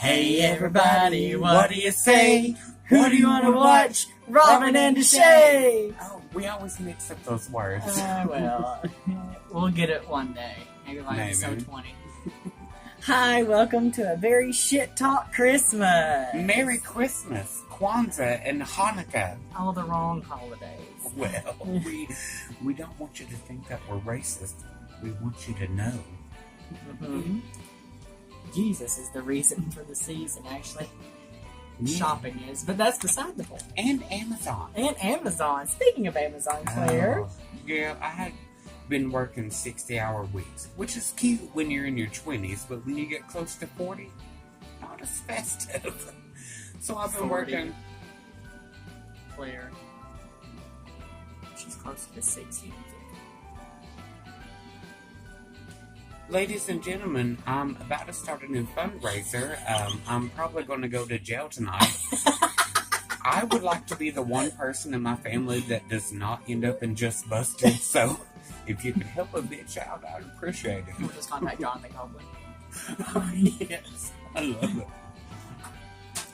Hey everybody, what do you say? Who do you want to watch? Robyn and Deshay! Oh, we always mix up those words. Well, we'll get it one day. Maybe by Maybe. episode 20. Hi, welcome to a very shit talk Christmas. Merry Christmas, Kwanzaa, and Hanukkah. All the wrong holidays. Well, we don't want you to think that we're racist. We want you to know. Mm-hmm. Jesus is the reason for the season, actually. Yeah. Shopping is, but that's beside the point. And Amazon. And Amazon. Speaking of Amazon, Claire. Yeah, I had been working 60-hour weeks, which is cute when you're in your 20s, but when you get close to 40, not as festive. So I've been 40. working. Claire. She's closer to 60. Ladies and gentlemen, I'm about to start a new fundraiser. I'm probably going to go to jail tonight. I would like to be the one person in my family that does not end up in just busted. So, if you could help a bitch out, I'd appreciate it. We'll just contact Jonathan Copeland. Oh, yes, I love it.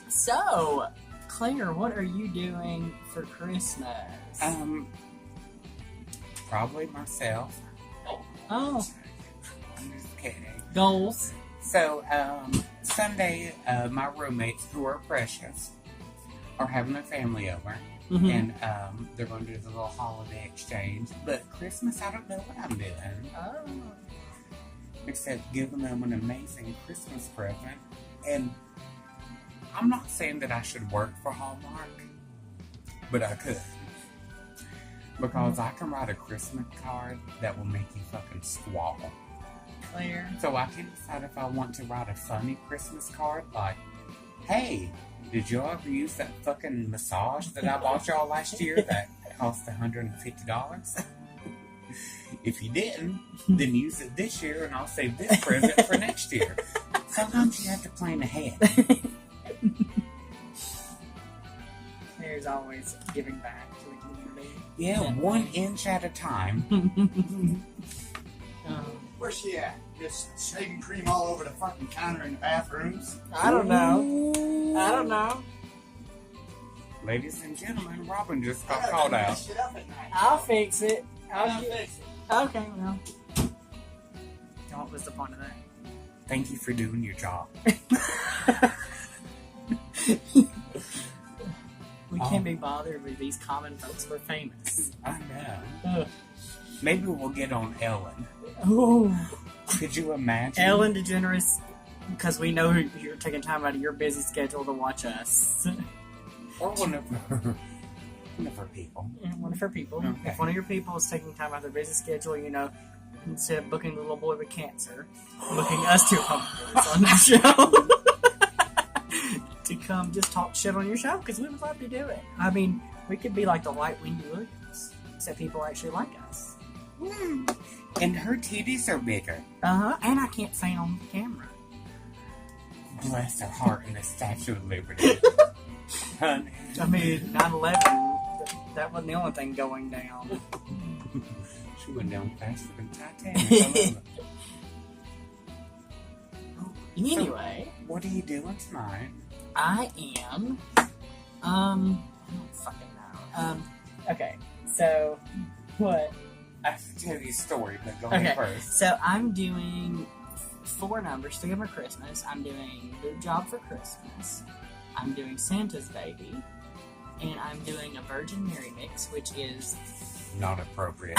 So, Claire, what are you doing for Christmas? Probably myself. Oh, I'm just kidding. goals. So, Sunday, my roommates, who are precious, are having their family over. Mm-hmm. And they're going to do the little holiday exchange. But Christmas, I don't know what I'm doing. Oh. Except giving them an amazing Christmas present. And I'm not saying that I should work for Hallmark, but I could. Because I can write a Christmas card that will make you fucking squall. Claire. So I can decide if I want to write a funny Christmas card like, hey, did y'all ever use that fucking massage that I bought y'all last year that cost $150? If you didn't, then use it this year and I'll save this present for next year. Sometimes you have to plan ahead. Claire's always giving back to the community. Yeah, 1 inch at a time. Where's she at? Just shaving cream all over the fucking counter in the bathrooms? I don't know. I don't know. Ladies and gentlemen, Robyn just got called out. Shit up at night. I'll fix it. I'll fix it. Okay, well. What was the point of that? Thank you for doing your job. We can't be bothered with these common folks. We're famous. I know. Ugh. Maybe we'll get on Ellen. Ooh. Could you imagine? Ellen DeGeneres, because we know you're taking time out of your busy schedule to watch us. Or one of her people. One of her people. Okay. If one of your people is taking time out of their busy schedule, you know, instead of booking the little boy with cancer, booking us two pumpkins on the show to come just talk shit on your show, because we would love to do it. I mean, we could be like the white Wendy Williams, except people actually like us. And her titties are bigger. And I can't say on camera. Bless her heart in the Statue of Liberty. Honey. I mean, 9/11, that wasn't the only thing going down. She went down faster than Titanic. I love it. Anyway, So, what are you doing tonight? I am, I don't fucking know. Okay, so, what? I have to tell you a story, but go Okay, ahead first. so I'm doing 4 numbers, 3 of them are Christmas. I'm doing Boob Job for Christmas. I'm doing Santa's Baby. And I'm doing a Virgin Mary mix, which is... Not appropriate.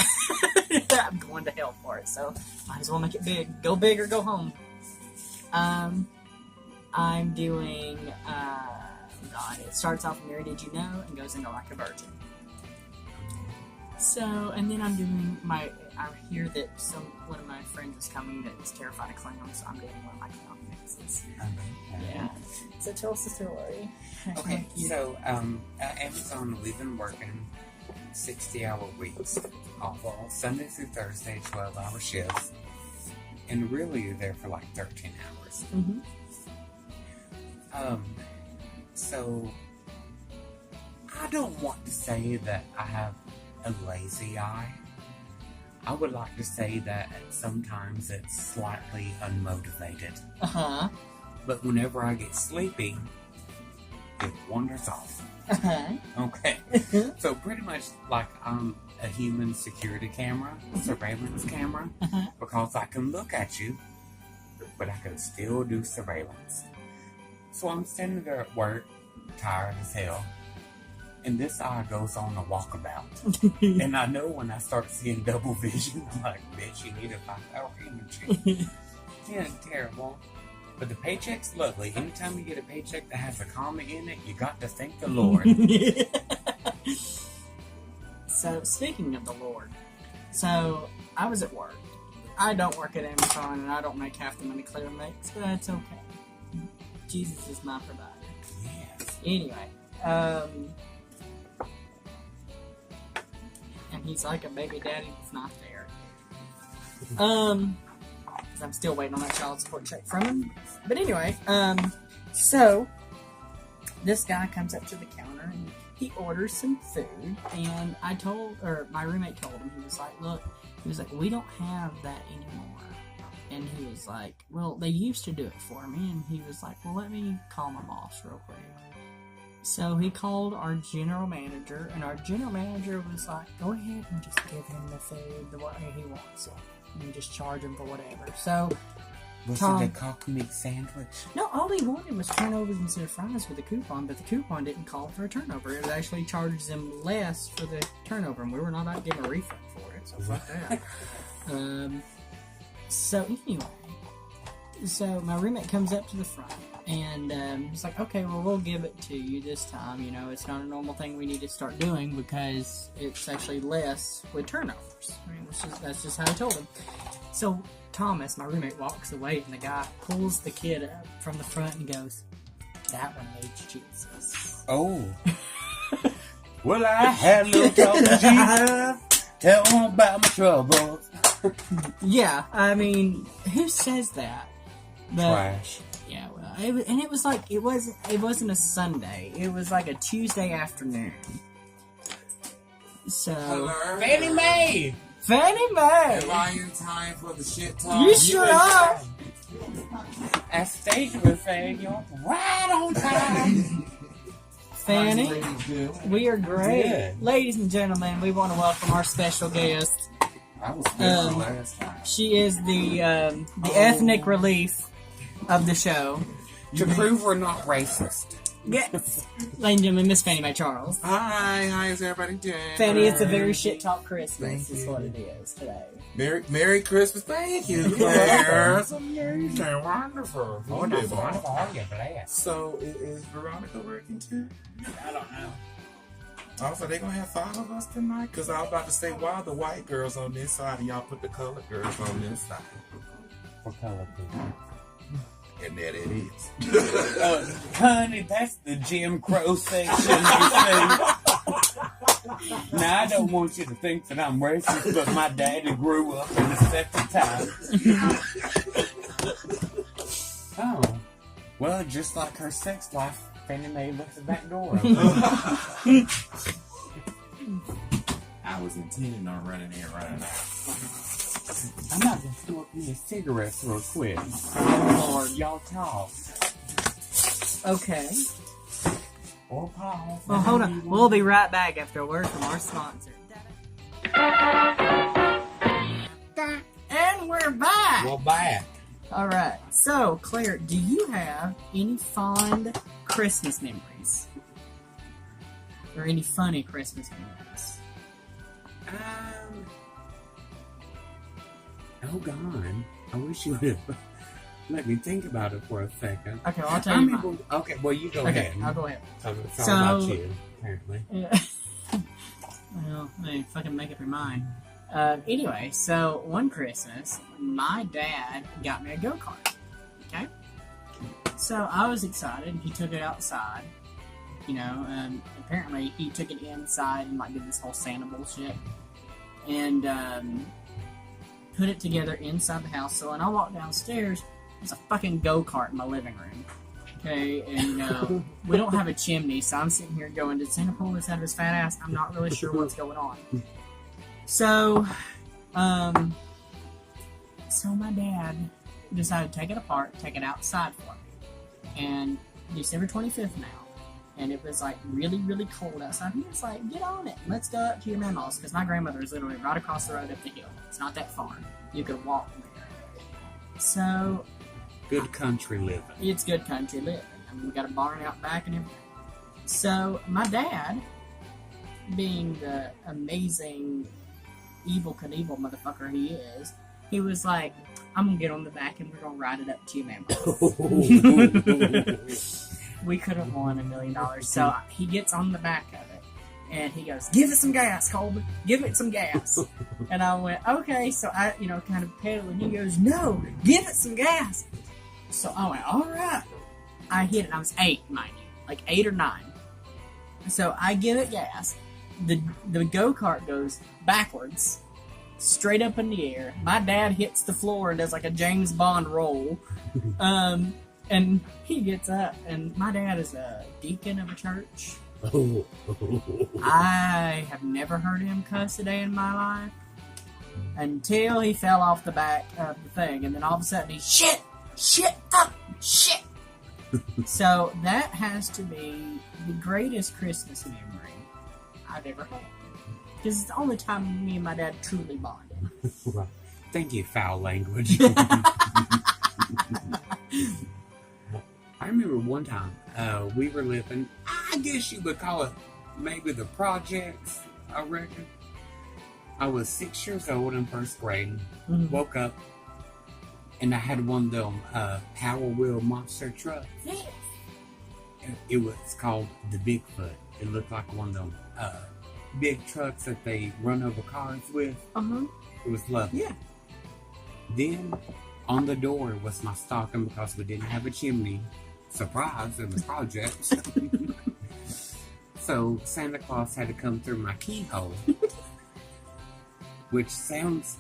I'm going to hell for it, so might as well make it big. Go big or go home. I'm doing, God, it starts off Mary Did You Know and goes into Like a Virgin. So, and then I'm doing I hear that one of my friends is coming that is terrified of clowns, so I'm doing one of my clown mixes. Yeah. So tell us the story. Okay, so at Amazon, we've been working 60-hour weeks, all Sunday through Thursday, 12-hour shifts, and really you're there for like 13 hours. Mm-hmm. So I don't want to say that I have a lazy eye. I would like to say that sometimes it's slightly unmotivated. Uh-huh. but whenever I get sleepy, it wanders off. Okay. So pretty much like I'm a human security camera, surveillance camera, because I can look at you, but I can still do surveillance. So I'm standing there at work, tired as hell, and this eye goes on a walkabout. And I know when I start seeing double vision, I'm like, bitch, you need a 5-hour imaging. Yeah, terrible. But the paycheck's lovely. Anytime you get a paycheck that has a comma in it, you got to thank the Lord. So, speaking of the Lord, so I was at work. I don't work at Amazon, and I don't make half the money Claire makes, but that's okay. Jesus is my provider. Yes. Anyway, and he's like a baby daddy that's not there. 'Cause I'm still waiting on that child support check from him. But anyway, so this guy comes up to the counter and he orders some food, and my roommate told him, he was like, look, we don't have that anymore. And he was like, well, they used to do it for me. And he was like, well, let me call my boss real quick. So he called our general manager, and our general manager was like, go ahead and just give him the food the way he wants it, and just charge him for whatever. So Was Tom, it a cock meat sandwich? no, all he wanted was turnovers instead of fries with a coupon, but the coupon didn't call for a turnover. It actually charged them less for the turnover, and we were not about to give a refund for it, so fuck that. So anyway, so my roommate comes up to the front, and he's like, okay, well, we'll give it to you this time. You know, it's not a normal thing we need to start doing because it's actually less with turnovers. I mean, that's just how I told him. So Thomas, my roommate, walks away, and the guy pulls the kid up from the front and goes, that one needs Jesus. Oh. Well, I had a little talk with Jesus. Tell him about my troubles. Yeah, I mean, who says that? But, Trash. yeah, well, it was like, it wasn't a Sunday. It was like a Tuesday afternoon. So, Fannie Mae! Fannie Mae! Am I in time for the shit talk? You sure are! As Stacia was saying, you're right on time. Fannie, we are great. Good. Ladies and gentlemen, we want to welcome our special guest. I was busy last time. She is the ethnic relief of the show. To prove we're not racist. Yes. Ladies and gentlemen, Miss Fannie Mae Charles. Hi, how is everybody doing? Fannie, it's a very shit talk Christmas is what it is today. Merry Christmas, thank you, Claire. That's amazing, wonderful. Oh, no, wonderful. You're blessed. So, is Veronica working too? I don't know. Also, they gonna have 5 of us tonight? Because I was about to say, why are the white girls on this side and y'all put the colored girls on this side? For color people. And that it is. Honey, that's the Jim Crow section, you see. Now, I don't want you to think that I'm racist, but my daddy grew up in a separate time. Oh. Well, just like her sex life, Fannie Mae left the back door open. I was intending on running in right now. I'm not going to smoke me a cigarettes real quick. Lord, y'all talk. Okay. Or pause. Well, hold on. We'll be right back after a word from our sponsor. And we're back! Well, back. Alright. So, Claire, do you have any fond Christmas memories? Or any funny Christmas memories? Oh, God. I wish you would have let me think about it for a second. Okay, well, I'll tell you mine. Okay, well, you go Okay, ahead. I'll go ahead. It's all about you, apparently. Yeah. Well, hey, fucking make up your mind. Anyway, so one Christmas, my dad got me a go-kart. Okay? So I was excited. He took it outside. You know, apparently he took it inside and like did this whole Santa bullshit. And put it together inside the house. So when I walked downstairs, there's a fucking go-kart in my living room. Okay, and you know, we don't have a chimney, so I'm sitting here going, did Santa pull this out of his fat ass? I'm not really sure what's going on. So, so my dad decided to take it apart, take it outside for me. and December 25th now. And it was like really, really cold outside. He was like, get on it. Let's go up to your mama's. Because my grandmother is literally right across the road up the hill. It's not that far. You could walk there. So. Good country living. It's good country living. I mean, we got a barn out back and everything. So my dad, being the amazing evil Knievel motherfucker he is, he was like, I'm going to get on the back and we're going to ride it up to your mama's. We could have won $1 million. So he gets on the back of it and he goes, give it some gas, Colby. Give it some gas. And I went, okay. So I, kind of pedal, and he goes, no, give it some gas. So I went, all right. I hit it. I was 8, mind you, like 8 or 9. So I give it gas. The go-kart goes backwards, straight up in the air. My dad hits the floor and does like a James Bond roll. And he gets up, and my dad is a deacon of a church. I have never heard him cuss a day in my life until he fell off the back of the thing, and then all of a sudden he's shit, fuck, shit. So that has to be the greatest Christmas memory I've ever had, because it's the only time me and my dad truly bonded. Thank you, foul language. I remember one time we were living, I guess you would call it maybe the projects, I reckon. I was 6 years old in first grade, woke up, and I had one of them Power Wheel monster trucks. Yes. It was called the Bigfoot. It looked like one of them big trucks that they run over cars with. It was lovely. Yeah. Then on the door was my stocking because we didn't have a chimney. Surprise in the project. So Santa Claus had to come through my keyhole, which sounds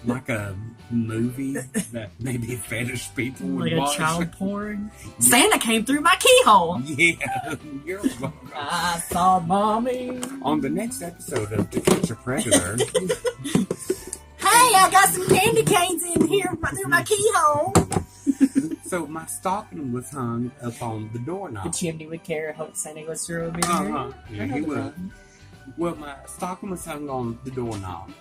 like a movie that maybe fetish people would like watch. a child porn. Santa came through my keyhole. Yeah, you're welcome. I saw mommy. On the next episode of To Catch a Predator. Hey, I got some candy canes in here through my keyhole. So my stocking was hung up on the doorknob. The chimney would carry. Hope Santa goes through over Yeah, here. he would. Well, my stocking was hung on the doorknob.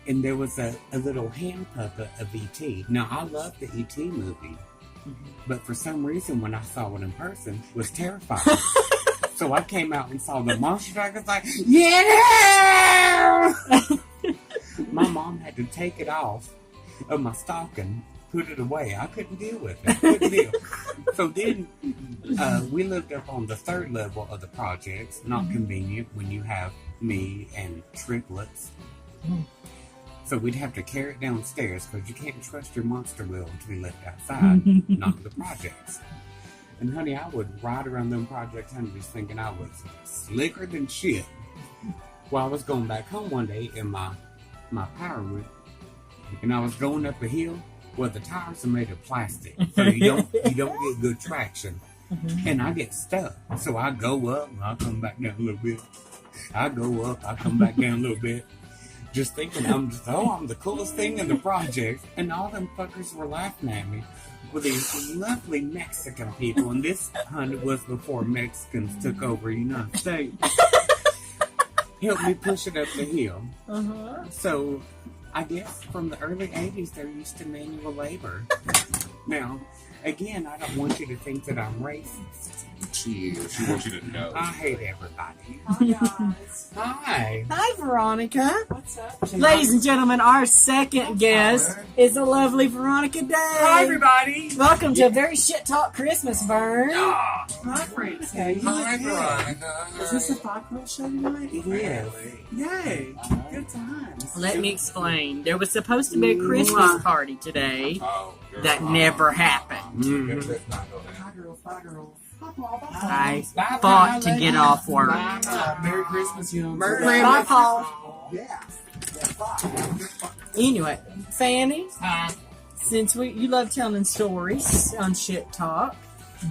And there was a little hand puppet of E.T. Now, I love the E.T. movie. But for some reason, when I saw it in person, it was terrifying. So I came out and saw the monster truck. I was like, yeah! My mom had to take it off of my stocking, put it away. I couldn't deal with it. So then we lived up on the 3rd level of the projects. Not convenient when you have me and triplets. So we'd have to carry it downstairs because you can't trust your monster wheel to be left outside, not the projects. And honey, I would ride around them projects, honey, just thinking I was slicker than shit. Well, I was going back home one day in my power whip, and I was going up a hill. Well, the tires are made of plastic, so you don't get good traction. And I get stuck. So I go up, and I come back down a little bit. I go up, I come back down a little bit. Just thinking I'm the coolest thing in the project. And all them fuckers were laughing at me with these lovely Mexican people. And this, honey, was before Mexicans took over the United States. Helped me push it up the hill. So I guess from the early 80s, they're used to manual labor. Now, again, I don't want you to think that I'm racist. She wants you to know. I hate everybody. Hi, guys. Hi. Hi, Veronica. What's up? Ladies and gentlemen, our second guest is the lovely Veronica Day. Hi, everybody. Welcome to a very shit talk Christmas, Vern. Hi, friends. Hey. Hi, Veronica. Is this a 5-girl show tonight? It is. Yay. Good times. Let me explain. There was supposed to be a Christmas party today that never happened. Let's not go there. Hi, girls. Bye, girls. I fought to get off work. Merry Christmas, young. Bye, Paul. Yeah. Anyway, Fanny, since you love telling stories on Shit Talk,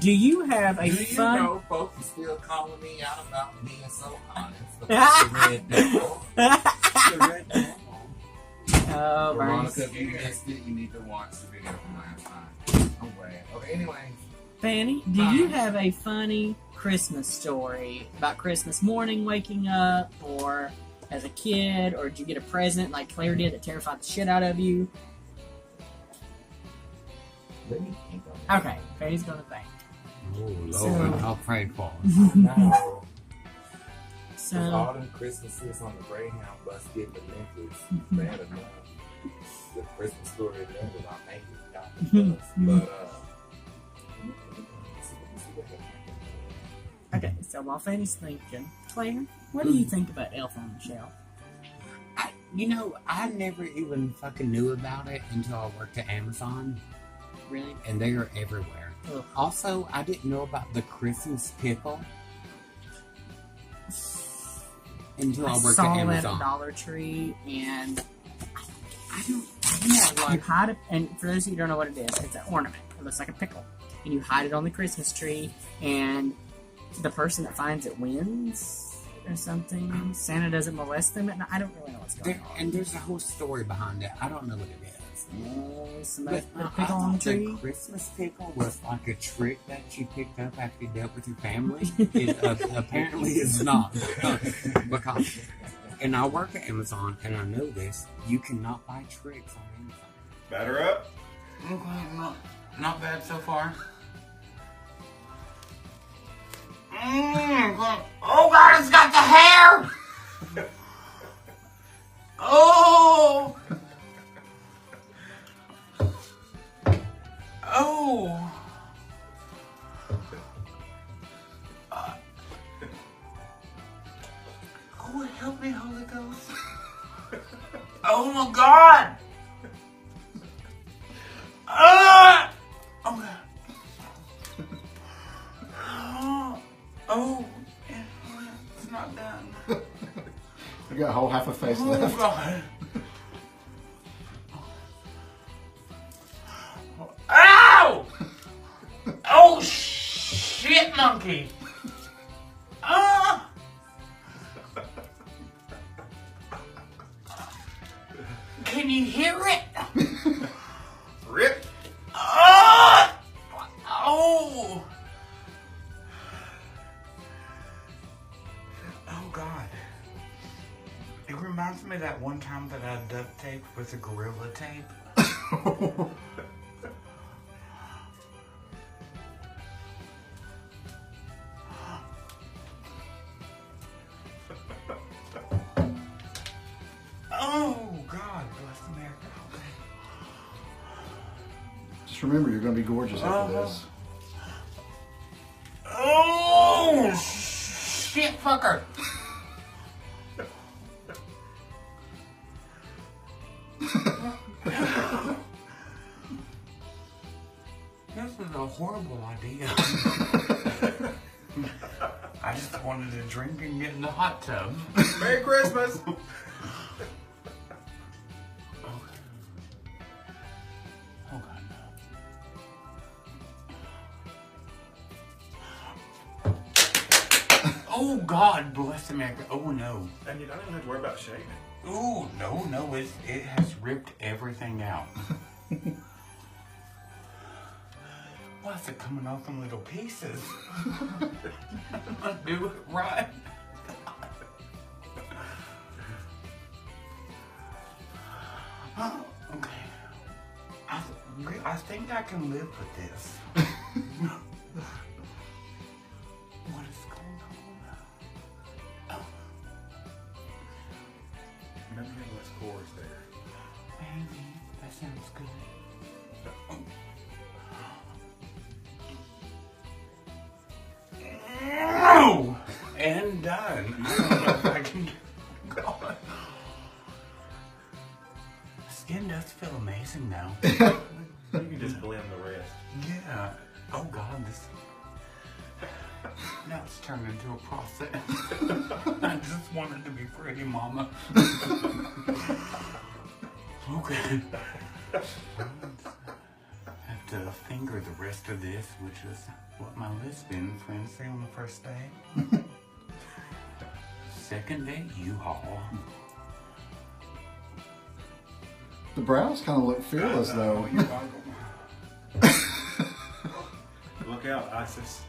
do you have a Do you fun... know folks are still calling me out about being so honest about the red devil? Oh, Veronica, Vern. if you missed it, you need to watch the video from last time. I'm glad. Okay, anyway. Fanny, do you have a funny Christmas story about Christmas morning waking up, or as a kid, or did you get a present like Claire did that terrified the shit out of you? Let me think on Okay, Fanny's gonna think. Oh, Lord, So- I'll pray for that. No. So, All them Christmases on the Greyhound bus getting to Memphis, bad enough. The Christmas story in there was I made it got the bus. But, let's see what happened. okay, so while Fanny's thinking, Claire, what do you think about Elf on the Shelf? I never even fucking knew about it until I worked at Amazon, Really? and they are everywhere. Ugh. Also, I didn't know about the Christmas pickle until I worked saw at it at Amazon. Dollar Tree, and I don't. Yeah, you like hide it. And for those of you who don't know what it is, it's an ornament. It looks like a pickle, and you hide it on the Christmas tree, and the person that finds it wins or something. Santa doesn't molest them. I don't really know what's going on. and there's a whole story behind it. I don't know what it is. Somebody But put a I pickle on the thought tree. the Christmas pickle was like a trick that you picked up after you dealt with your family. It apparently is not. Because, and I work at Amazon, and I know this, you cannot buy tricks on Amazon. Batter up. Okay, not bad so far. Oh God, it's got the hair! Oh! Oh! Oh, help me, Holy Ghost. Oh my God! Ah! Oh God. Oh, it's not done. You got a whole half a face Oh left. God. Ow! Oh shit, monkey! Ah! Can you hear it? Rip. Ah! Oh! Oh God. It reminds me of that one time that I duct taped with a Gorilla Tape. Oh God, bless America. Just remember, you're going to be gorgeous after this. Oh shit, fucker! This is a horrible idea. I just wanted to drink and get in the hot tub. Merry Christmas. Oh God, no. Oh God, bless America. Oh no. And you don't even have to worry about shaving. Oh no, it has ripped everything out. Why is it coming off in little pieces? Do it right. Oh, okay. I think I can live with this. What is going on? Oh, Maybe you have less pores there. maybe. That sounds good. Oh. And done. I don't know if I can go on. Skin does feel amazing now. You can just blend the rest. Yeah. Oh God, this. Now it's turned into a process. I just wanted to be pretty, Mama. Okay. I have to finger the rest of this, which is what my lesbian friends say on the first day. Second day, U-Haul. The brows kind of look fearless, though. You're welcome. Look work out, ISIS.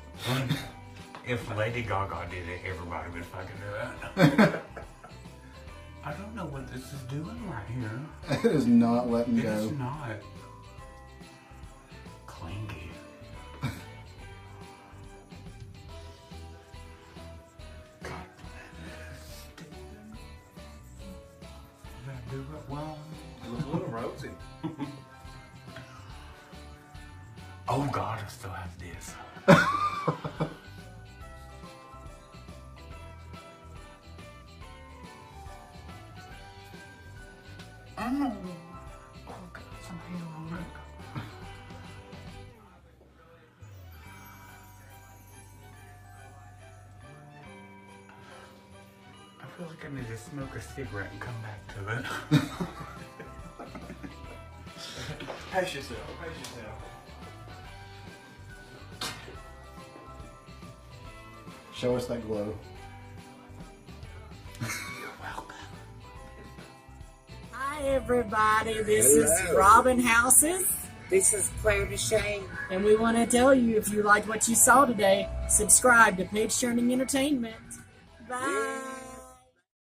If Lady Gaga did it, everybody would fucking do it. I don't know what this is doing right here. It is not letting It is go. not. Clingy. God bless. Did I do it well? It was a little rosy. Oh God, I still have this. Oh, got some hair on it. I feel like I need to smoke a cigarette and come back to it. Pace yourself. Pace yourself. Show us that glow. You're welcome. Hi, everybody. This is Robyn Houses. This is Claire DeShane. And we want to tell you, if you liked what you saw today, subscribe to Page Turning Entertainment. Bye.